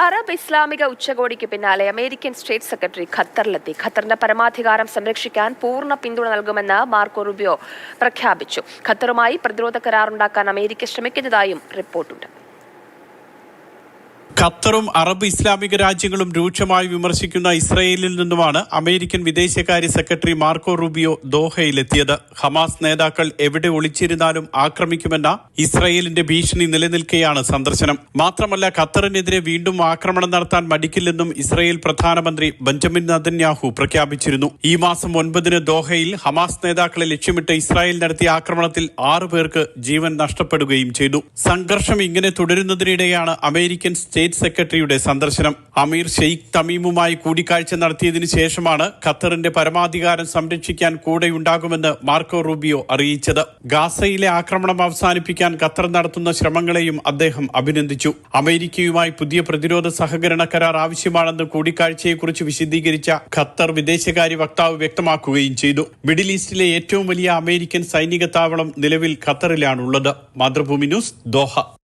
Arab ഇസ്ലാമിക ഉച്ചകോടിക്ക് പിന്നാലെ അമേരിക്കൻ സ്റ്റേറ്റ് സെക്രട്ടറി ഖത്തറിലെത്തി. ഖത്തറിന്റെ പരമാധികാരം സംരക്ഷിക്കാൻ പൂർണ്ണ പിന്തുണ നൽകുമെന്ന് മാർക്കോ റൂബിയോ പ്രഖ്യാപിച്ചു. ഖത്തറുമായി പ്രതിരോധ കരാറുണ്ടാക്കാൻ അമേരിക്ക ശ്രമിക്കുന്നതായും റിപ്പോർട്ടുണ്ട്. ഖത്തറും അറബ് ഇസ്ലാമിക രാജ്യങ്ങളും രൂക്ഷമായി വിമർശിക്കുന്ന ഇസ്രയേലിൽ നിന്നുമാണ് അമേരിക്കൻ വിദേശകാര്യ സെക്രട്ടറി മാർക്കോ റൂബിയോ ദോഹയിലെത്തിയത്. ഹമാസ് നേതാക്കൾ എവിടെ ഒളിച്ചിരുന്നാലും ആക്രമിക്കുമെന്ന ഇസ്രയേലിന്റെ ഭീഷണി നിലനിൽക്കെയാണ് സന്ദർശനം. മാത്രമല്ല, ഖത്തറിനെതിരെ വീണ്ടും ആക്രമണം നടത്താൻ മടിക്കില്ലെന്നും ഇസ്രയേൽ പ്രധാനമന്ത്രി ബെഞ്ചമിൻ നെതന്യാഹു പ്രഖ്യാപിച്ചിരുന്നു. ഈ മാസം 9 ദോഹയിൽ ഹമാസ് നേതാക്കളെ ലക്ഷ്യമിട്ട് ഇസ്രായേൽ നടത്തിയ ആക്രമണത്തിൽ 6 പേർക്ക് ജീവൻ നഷ്ടപ്പെടുകയും ചെയ്തു. സംഘർഷം ഇങ്ങനെ തുടരുന്നതിനിടെയാണ് അമേരിക്കൻ സ്റ്റേറ്റ് സെക്രട്ടറിയുടെ സന്ദർശനം. അമീർ ഷെയ്ഖ് തമീമുമായി കൂടിക്കാഴ്ച നടത്തിയതിനു ശേഷമാണ് ഖത്തറിന്റെ പരമാധികാരം സംരക്ഷിക്കാൻ കൂടെയുണ്ടാകുമെന്ന് മാർക്കോ റൂബിയോ അറിയിച്ചത്. ഗാസയിലെ ആക്രമണം അവസാനിപ്പിക്കാൻ ഖത്തർ നടത്തുന്ന ശ്രമങ്ങളെയും അദ്ദേഹം അഭിനന്ദിച്ചു. അമേരിക്കയുമായി പുതിയ പ്രതിരോധ സഹകരണ കരാർ ആവശ്യമാണെന്ന് കൂടിക്കാഴ്ചയെക്കുറിച്ച് വിശദീകരിച്ച ഖത്തർ വിദേശകാര്യ വക്താവ് വ്യക്തമാക്കുകയും ചെയ്തു. മിഡിൽ ഈസ്റ്റിലെ ഏറ്റവും വലിയ അമേരിക്കൻ സൈനിക താവളം നിലവിൽ ഖത്തറിലാണുള്ളത്. Mathrubhumi news, Doha.